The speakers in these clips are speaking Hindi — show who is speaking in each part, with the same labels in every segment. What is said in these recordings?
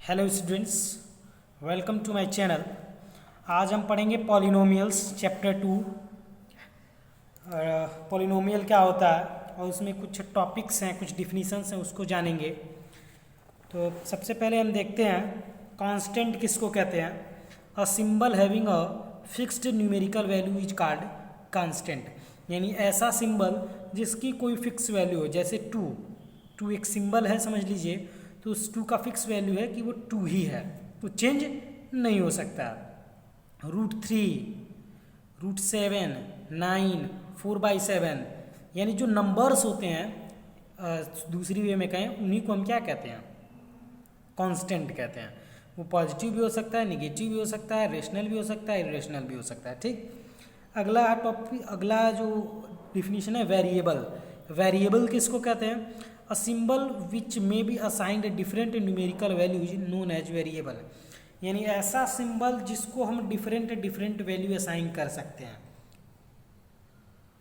Speaker 1: Hello students, welcome to my channel. आज हम पढ़ेंगे पॉलिनोमियल्स चैप्टर 2। पॉलिनोमियल क्या होता है और उसमें कुछ टॉपिक्स हैं, कुछ डिफिनीशंस हैं, उसको जानेंगे। तो सबसे पहले हम देखते हैं कांस्टेंट किसको कहते हैं। A symbol having a fixed numerical value is called constant, यानी ऐसा सिंबल जिसकी कोई फिक्स वैल्यू हो। जैसे टू एक सिंबल है, समझ लीजिए, तो उस टू का फिक्स वैल्यू है कि वो टू ही है, तो चेंज नहीं हो सकता। √3, √7, 9, 4/7, यानी जो नंबर्स होते हैं, दूसरी वे में कहें, उन्हीं को हम क्या कहते हैं, कांस्टेंट कहते हैं। वो पॉजिटिव भी हो सकता है, निगेटिव भी हो सकता है, रेशनल भी हो सकता है, इरेशनल भी हो सकता है। ठीक, अगला जो डिफिनीशन है वेरिएबल। वेरिएबल किसको कहते हैं? A symbol which may be assigned different numerical values known as variable, यानी ऐसा सिंबल जिसको हम डिफरेंट वैल्यू असाइन कर सकते हैं।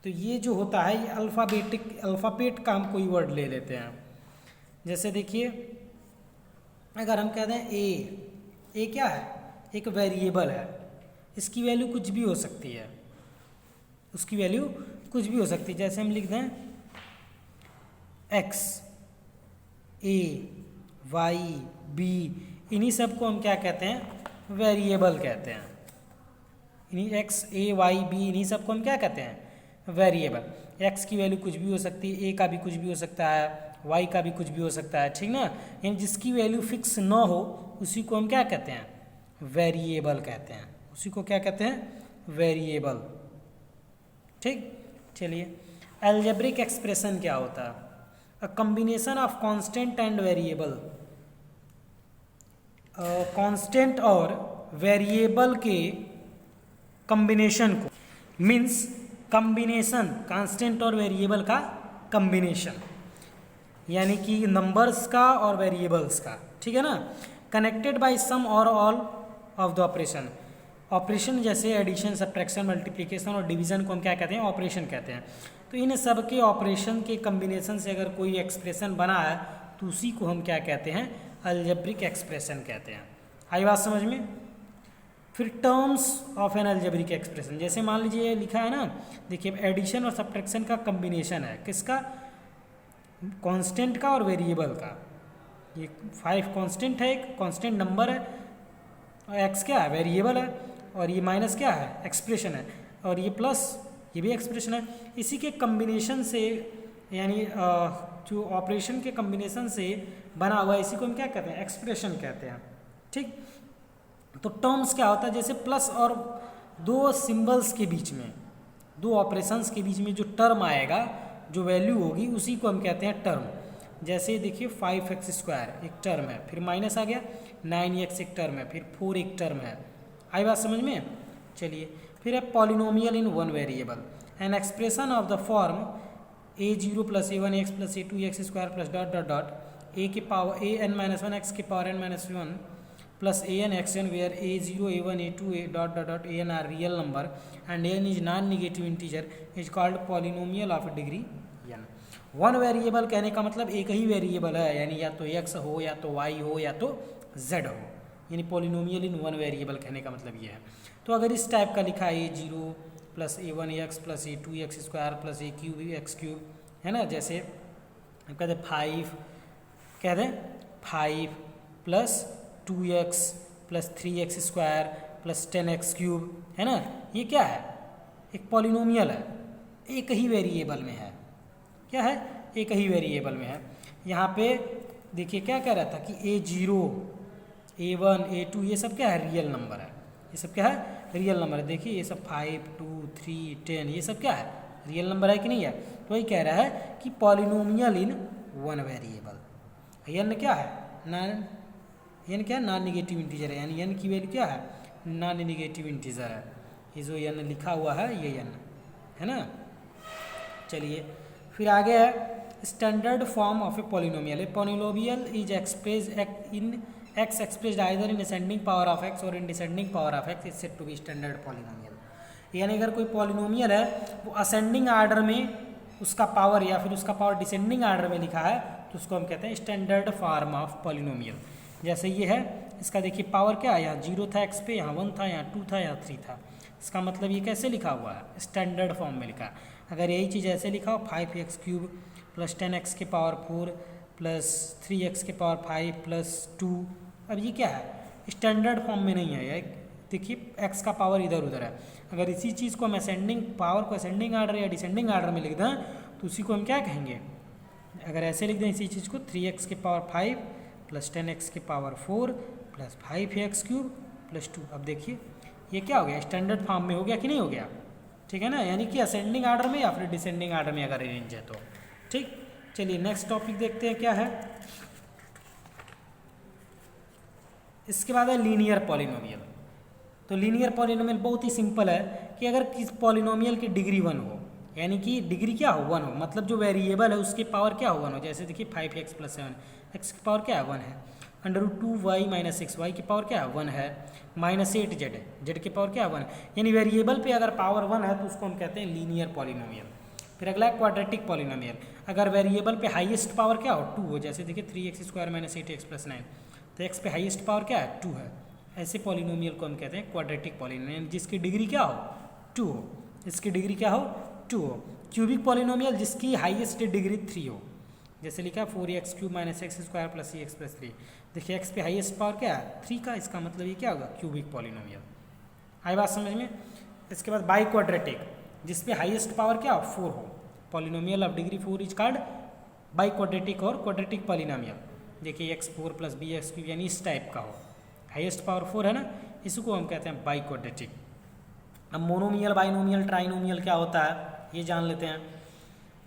Speaker 1: तो ये जो होता है, ये अल्फ़ाबेट का हम कोई वर्ड ले लेते हैं। जैसे देखिए, अगर हम कहते हैं ए क्या है? एक वेरिएबल है, इसकी वैल्यू कुछ भी हो सकती है, उसकी वैल्यू कुछ भी हो सकती है। जैसे हम लिख दें एक्स, ए, वाई, बी, इन्हीं सब को हम क्या कहते हैं? वेरिएबल कहते हैं। इन्हीं एक्स, ए, वाई, बी, इन्हीं सब को हम क्या कहते हैं? वेरिएबल। एक्स की वैल्यू कुछ भी हो सकती है, ए का भी कुछ भी हो सकता है, वाई का भी कुछ भी हो सकता है, ठीक ना। यानी जिसकी वैल्यू फिक्स ना हो उसी को हम क्या कहते हैं? वेरिएबल कहते हैं। उसी को क्या कहते हैं? वेरिएबल। ठीक, चलिए, अलजेब्रिक एक्सप्रेशन क्या होता है? A combination of constant and variable. Constant और वेरिएबल के कॉम्बिनेशन को, मीन्स कॉम्बिनेशन, कांस्टेंट और वेरिएबल का कॉम्बिनेशन, यानी कि नंबर्स का और वेरिएबल्स का, ठीक है ना। कनेक्टेड बाय सम और all of the operation. Operation जैसे एडिशन, सब्ट्रैक्शन, मल्टीप्लिकेशन और डिवीजन को हम क्या कहते हैं? ऑपरेशन कहते हैं। तो इन सब के ऑपरेशन के कम्बिनेशन से अगर कोई एक्सप्रेशन बना है तो उसी को हम क्या कहते हैं? अलजेब्रिक एक्सप्रेशन कहते हैं। आई बात समझ में? फिर terms of N algebraic expression, जैसे मान लीजिए लिखा है ना, देखिए एडिशन और सब्ट्रैक्शन का कम्बिनेशन है, किसका? कांस्टेंट का और वेरिएबल का। ये 5 कांस्टेंट है, एक कांस्टेंट नंबर है, और एक्स क्या है? वेरिएबल है, और ये माइनस क्या है? एक्सप्रेशन है, और ये प्लस, ये भी एक्सप्रेशन है। इसी के कम्बिनेशन से, यानी जो ऑपरेशन के कम्बिनेशन से बना हुआ है, इसी को हम क्या कहते हैं? एक्सप्रेशन कहते हैं। ठीक, तो टर्म्स क्या होता है? जैसे प्लस और दो सिंबल्स के बीच में, दो ऑपरेशंस के बीच में जो टर्म आएगा, जो वैल्यू होगी, उसी को हम कहते हैं टर्म। जैसे देखिए 5x² एक टर्म है, फिर माइनस आ गया, 9x एक टर्म है, फिर 4 एक टर्म है। आई बात समझ में? चलिए, फिर है polynomial in one variable. An expression of the form a0 + a1x + a2x² + dot dot dot a की पावर an-1x की power n-1 plus an(xn) where a0, a1, a2, a dot dot dot an are real number and n is non-negative integer is called polynomial of degree n। One variable कहने का मतलब एक ही वेरिएबल है, यानी या तो x हो, या तो y हो, या तो z हो, यानी पॉलिनोमियल इन वन वेरिएबल कहने का मतलब ये है। तो अगर इस टाइप का लिखा है a0 + a1x + a2x² + a3x3, है ना, जैसे हम कहते हैं 5, कह दें 5 + 2x + 3x² + 10x3, है ना। ये क्या है? एक पॉलिनोमियल है, एक ही वेरिएबल में है। क्या है? एक ही वेरिएबल में है। यहाँ पे देखिए क्या कह रहा था कि a0, a1, a2 ये सब क्या है? रियल नंबर है। ये सब क्या है? रियल नंबर है। देखिए ये सब 5, 2, 3, 10 ये सब क्या है? रियल नंबर है कि नहीं है? तो वही कह रहा है कि polynomial in one variable. N क्या है? एन क्या है? नॉन निगेटिव इंटीजर है, यानी एन की वैल्यू क्या है? नॉन निगेटिव इंटीजर है। ये जो एन लिखा हुआ है, ये एन है ना। चलिए, फिर आगे है standard form of a polynomial. A polynomial is express in x expressed either in ascending power of x और in descending power of x is said to be standard polynomial. यानी अगर कोई पॉलिनोमियल है वो असेंडिंग आर्डर में उसका पावर, या फिर उसका पावर डिसेंडिंग आर्डर में लिखा है, तो उसको हम कहते हैं स्टैंडर्ड फॉर्म ऑफ पॉलिनोमियल। जैसे ये है, इसका देखिए पावर क्या है, यहाँ 0 था x पे, यहाँ 1 था, यहाँ 2 था, यहाँ 3 था। इसका मतलब ये कैसे लिखा हुआ है, स्टैंडर्ड फॉर्म में लिखा। अगर यही चीज़ ऐसे लिखा हो 5x³ प्लस 10x के पावर 4 प्लस 3x के पावर 5 प्लस 2, अब ये क्या है, स्टैंडर्ड फॉर्म में नहीं है ये। देखिए x का पावर इधर उधर है। अगर इसी चीज़ को हम असेंडिंग पावर को असेंडिंग आर्डर या डिसेंडिंग आर्डर में लिख दें तो उसी को हम क्या कहेंगे, अगर ऐसे लिख दें इसी चीज़ को 3x के पावर 5 प्लस 10x के पावर 4 प्लस 5x³ प्लस 2। अब देखिए ये क्या हो गया, स्टैंडर्ड फॉर्म में हो गया कि नहीं हो गया, ठीक है ना, यानी कि असेंडिंग आर्डर में या फिर डिसेंडिंग आर्डर में अगर अरेंज है तो। ठीक, चलिए नेक्स्ट टॉपिक देखते हैं क्या है। इसके बाद है लीनियर पॉलिनोमियल। तो लीनियर पॉलिनोमियल बहुत ही सिंपल है कि अगर किस पॉलिनोमियल की डिग्री 1 हो, यानी कि डिग्री क्या हो 1 हो, मतलब जो वेरिएबल है उसकी पावर क्या हो 1 हो। जैसे देखिए 5x + 7, x की पावर क्या है 1 है, √2y - 6y की पावर क्या है 1 है, -8z है, z की पावर क्या है 1 है। यानी वेरिएबल पे अगर पावर 1 है तो उसको हम कहते हैं लीनियर पॉलिनोमियल। फिर अगला है क्वाड्रेटिक पॉलिनोमियल। अगर वेरिएबल पे हाईएस्ट पावर क्या हो 2 हो, जैसे देखिए 3x² - 8x + 9, तो x पे हाईएस्ट पावर क्या है 2 है। ऐसे पॉलिनोमियल को हम कहते हैं क्वाड्रेटिक पॉलिनोमियल, जिसकी डिग्री क्या हो 2 हो, इसकी डिग्री क्या हो 2 हो। क्यूबिक पॉलिनोमियल जिसकी हाईएस्ट डिग्री 3 हो, जैसे लिखा 4x³ - x² + 3x + 3। देखिए x पे हाईएस्ट पावर क्या है 3 का, इसका मतलब ये क्या होगा क्यूबिक पॉलिनोमियल। आई बात समझ में। इसके बाद बाई क्वाड्रेटिक, जिस पे हाईएस्ट पावर क्या हो 4 हो, polynomial of degree 4 is called by quadratic और क्वाड्रेटिक पॉलिनोमियल। देखिए x4 + bx³ यानी इस टाइप का हो, हाईएस्ट पावर 4 है ना, इसको हम कहते हैं बाई क्वाड्रेटिक। अब मोनोमियल, बाइनोमियल, ट्राइनोमियल क्या होता है ये जान लेते हैं।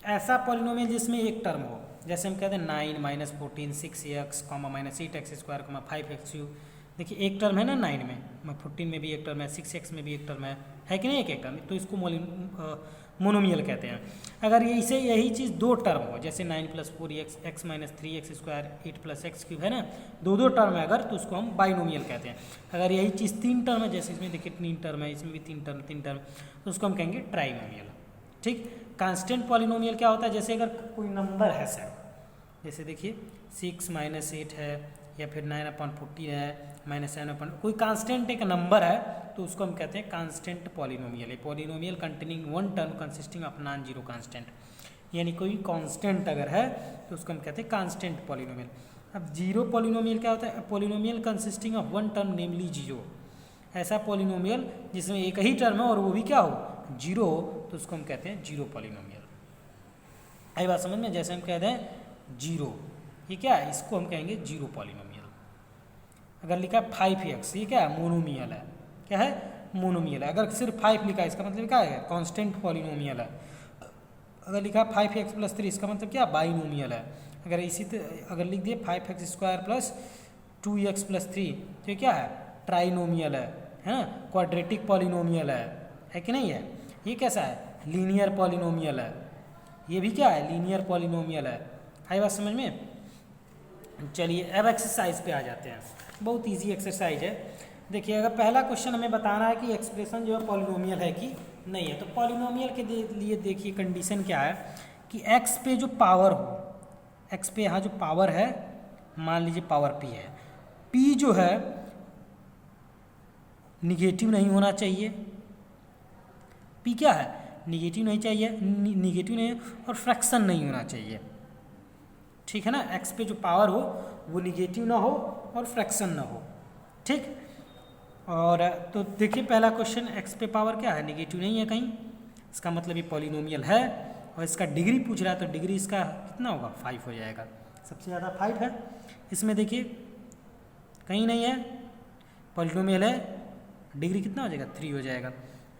Speaker 1: ऐसा पॉलिनोमियल जिसमें एक टर्म हो, जैसे हम कहते हैं 9 - 14 6x, -8x², 5x³। देखिए एक टर्म है ना 9 में, 14 में भी एक टर्म है, 6x में भी एक टर्म है कि नहीं, एक टर्म, तो इसको मोनोमियल कहते हैं। अगर ये इसे यही चीज़ 2 टर्म हो, जैसे 9 + 4x, x - 3x², 8 + x³ है ना, 2 टर्म है अगर, तो उसको हम बाइनोमियल कहते हैं। अगर यही चीज़ 3 टर्म है, जैसे इसमें देखिए 3 टर्म है, इसमें भी 3 टर्म, तो उसको हम कहेंगे ट्राइनोमियल। ठीक, कांस्टेंट पॉलिनोमियल क्या होता है, जैसे अगर कोई नंबर है सर, जैसे देखिए 6 - 8 है, या फिर 9/14 है, -7/, कोई कांस्टेंट एक नंबर है तो उसको हम कहते हैं constant polynomial. Polynomial containing 1 term consisting of non zero constant, यानी कोई कांस्टेंट अगर है तो उसको हम कहते हैं कांस्टेंट पॉलिनोमियल। अब जीरो पॉलिनोमियल क्या होता है, polynomial consisting of 1 term namely zero. ऐसा पॉलिनोमियल जिसमें एक ही टर्म है और वो भी क्या हो जीरो हो, तो उसको हम कहते हैं जीरो पॉलिनोमियल। आई बात समझ में। जैसे हम कहते हैं जीरो, ये क्या है, इसको हम कहेंगे जीरो पॉलिनोमियल। अगर लिखा है 5x, ये क्या है मोनोमियल है, क्या है मोनोमियल है। अगर सिर्फ 5 लिखा है इसका मतलब क्या है कांस्टेंट पॉलिनोमियल है। अगर लिखा है 5x + 3 इसका मतलब क्या बाइनोमियल है। अगर अगर लिख दिए 5x² + 2x + 3 तो ये क्या है ट्राइनोमियल है ना, क्वाड्रेटिक पॉलिनोमियल है कि नहीं है। ये कैसा है लीनियर पॉलिनोमियल है, ये भी क्या है लीनियर पॉलिनोमियल है। आई बात समझ में। चलिए अब एक्सरसाइज पे आ जाते हैं, बहुत इजी एक्सरसाइज है। देखिए अगर पहला क्वेश्चन हमें बताना है कि एक्सप्रेशन जो है पॉलिनोमियल है कि नहीं है, तो पॉलिनोमियल के लिए देखिए कंडीशन क्या है कि x पे जो पावर हो, x पे यहाँ जो पावर है मान लीजिए पावर p है, p जो है निगेटिव नहीं होना चाहिए। p क्या है निगेटिव नहीं चाहिए, निगेटिव नहीं और फ्रैक्शन नहीं होना चाहिए, ठीक है ना। x पे जो पावर हो वो निगेटिव ना हो और फ्रैक्शन ना हो, ठीक। और तो देखिए पहला क्वेश्चन x पे पावर क्या है निगेटिव नहीं है कहीं, इसका मतलब ये पॉलिनोमियल है। और इसका डिग्री पूछ रहा है तो डिग्री इसका कितना होगा 5 हो जाएगा, सबसे ज़्यादा 5 है। इसमें देखिए कहीं नहीं है, पॉलिनोमियल है, डिग्री कितना हो जाएगा 3 हो जाएगा।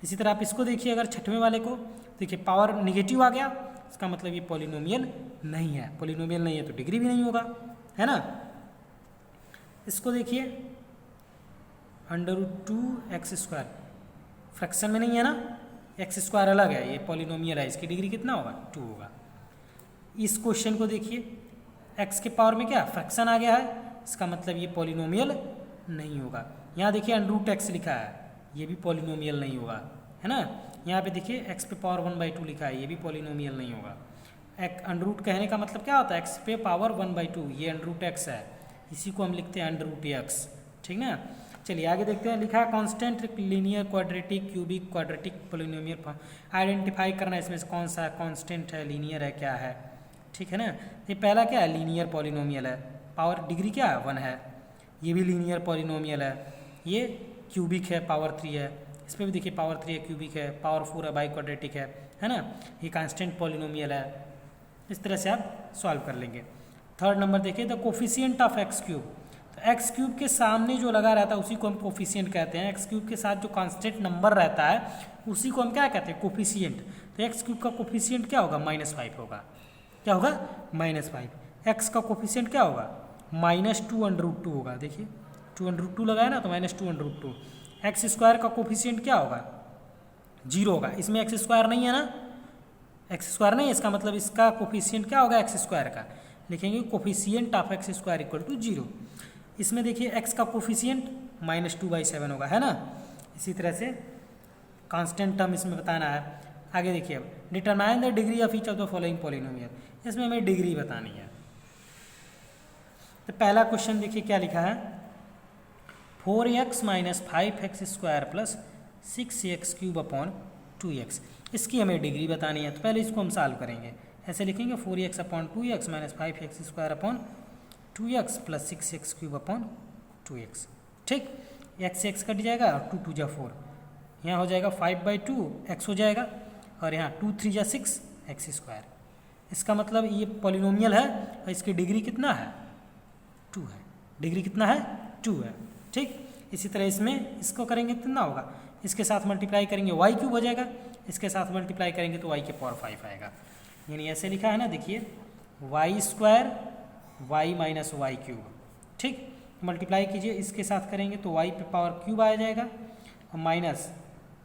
Speaker 1: इसी तरह आप इसको देखिए अगर छठवें वाले को, देखिए पावर निगेटिव आ गया, इसका मतलब ये पॉलिनोमियल नहीं है, पॉलिनोमियल नहीं है तो डिग्री भी नहीं होगा, है ना। इसको देखिए √2x², फ्रैक्शन में नहीं है ना, x² अलग है, ये पॉलिनोमियल है, इसकी डिग्री कितना होगा 2 होगा। इस क्वेश्चन को देखिए x के पावर में क्या फ्रैक्शन आ गया है, इसका मतलब ये पॉलिनोमियल नहीं होगा। यहाँ देखिए √x लिखा है, ये भी पॉलिनोमियल नहीं होगा, है ना। यहाँ पे देखिए x पे पावर 1/2 लिखा है, ये भी पॉलिनोमियल नहीं होगा। √, कहने का मतलब क्या होता है x पे पावर 1/2, ये √x है, इसी को हम लिखते हैं अंडर रूट एक्स, ठीक ना। चलिए आगे देखते हैं, लिखा है constant linear quadratic cubic quadratic polynomial form. Identify करना है इसमें से कौन सा कांस्टेंट है, लीनियर है, क्या है, ठीक है ना। ये पहला क्या है, लीनियर पॉलिनोमियल है, पावर डिग्री क्या है 1 है। ये भी लीनियर पॉलिनोमियल है, ये क्यूबिक है, पावर 3 है। इस पर भी देखिए पावर 3 है, क्यूबिक है, पावर 4 है, बाई क्वाड्रेटिक है ना। ये कांस्टेंट पॉलिनोमियल है। इस तरह से आप सॉल्व कर लेंगे। थर्ड नंबर देखिए, the coefficient of x cube. तो एक्स क्यूब के सामने जो लगा रहता है उसी को हम कोफिशिएंट कहते हैं। एक्स क्यूब के साथ जो कांस्टेंट नंबर रहता है उसी को हम क्या कहते हैं, कोफिशिएंट। तो एक्स क्यूब का कोफिशिएंट क्या होगा, -5 होगा। क्या होगा, -5। एक्स का कोफिशिएंट क्या होगा, -2√2 होगा। देखिए 2√2 लगाया ना, तो -2√2। एक्स स्क्वायर का कोफिशिएंट क्या होगा, 0 होगा। इसमें एक्स स्क्वायर नहीं है ना, एक्स स्क्वायर नहीं है, इसका मतलब इसका कोफिशिएंट क्या होगा, एक्स स्क्वायर का। लिखेंगे coefficient of x square equal to 0। इसमें देखिए एक्स का कोफिशिएंट -2/7 होगा, है ना। इसी तरह से कांस्टेंट टर्म इसमें बताना है। आगे देखिए, अब determine the degree of each of the following polynomial. इसमें हमें डिग्री बतानी है। तो पहला क्वेश्चन देखिए क्या लिखा है, 4x - 5x square plus 6x cube upon 2x। इसकी हमें डिग्री बतानी है। तो पहले इसको हम सॉल्व करेंगे। ऐसे लिखेंगे 4x upon 2x - 5x square upon 2x plus 6x cube upon 2x, ठीक। x से x कट जाएगा और 2 2 जा 4, यहाँ हो जाएगा 5/2 x हो जाएगा, और यहाँ 2 3 जा 6 x स्क्वायर। इसका मतलब ये पॉलिनोमियल है और इसकी डिग्री कितना है, 2 है। डिग्री कितना है, 2 है, ठीक। इसी तरह इसमें इसको करेंगे कितना होगा, इसके साथ मल्टीप्लाई करेंगे y क्यूब हो जाएगा, इसके साथ मल्टीप्लाई करेंगे तो y के पावर 5 आएगा। यानी ऐसे लिखा है ना, देखिए y square y minus y cube, ठीक। मल्टीप्लाई कीजिए, इसके साथ करेंगे तो y पे पावर क्यूब आ जाएगा और माइनस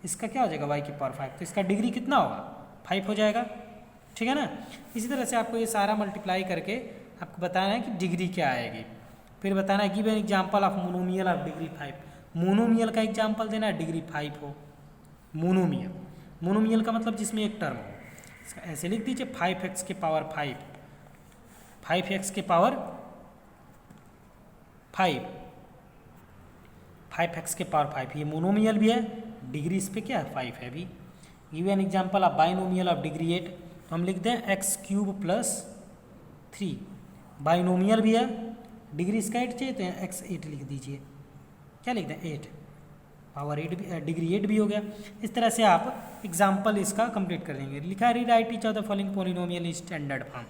Speaker 1: इसका क्या हो जाएगा, y के पावर 5। तो इसका डिग्री कितना होगा, 5 हो जाएगा, ठीक है ना। इसी तरह से आपको ये सारा मल्टीप्लाई करके आपको बताना है कि डिग्री क्या आएगी। फिर बताना है give an example of monomial of degree 5। Monomial का एग्जाम्पल देना है, डिग्री 5 हो। मोनोमियल, मोनोमियल का मतलब जिसमें एक टर्म हो। इसका ऐसे लिख दीजिए 5x के पावर 5, 5x के पावर 5, 5x के पावर 5। ये मोनोमियल भी है, डिग्री इस पे क्या है, 5 है भी। Give an example of binomial of degree 8। तो हम लिख दें x क्यूब प्लस 3। बाइनोमियल भी है, डिग्री इसका 8 चाहिए तो यहाँ x 8 लिख दीजिए। क्या लिख दें, 8 पावर 8 भी, डिग्री 8 भी हो गया। इस तरह से आप एग्जाम्पल इसका कंप्लीट कर देंगे। लिखा है rewrite each of the following polynomial in standard form.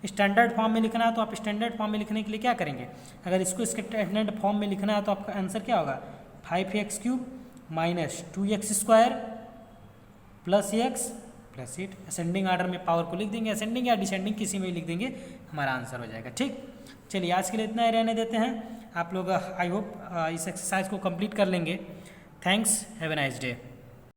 Speaker 1: Standard form में लिखना है तो आप स्टैंडर्ड फॉर्म में लिखने के लिए क्या करेंगे, अगर इसको स्टैंडर्ड फॉर्म में लिखना है तो आपका आंसर क्या होगा, 5x cube minus 2x square plus x plus 8। Ascending order में पावर को लिख देंगे, असेंडिंग या डिसेंडिंग किसी में लिख देंगे, हमारा आंसर हो जाएगा, ठीक। चलिए आज के लिए इतना ही रहने देते हैं। आप लोग आई होप इस एक्सरसाइज को कंप्लीट कर लेंगे। Thanks, have a nice day.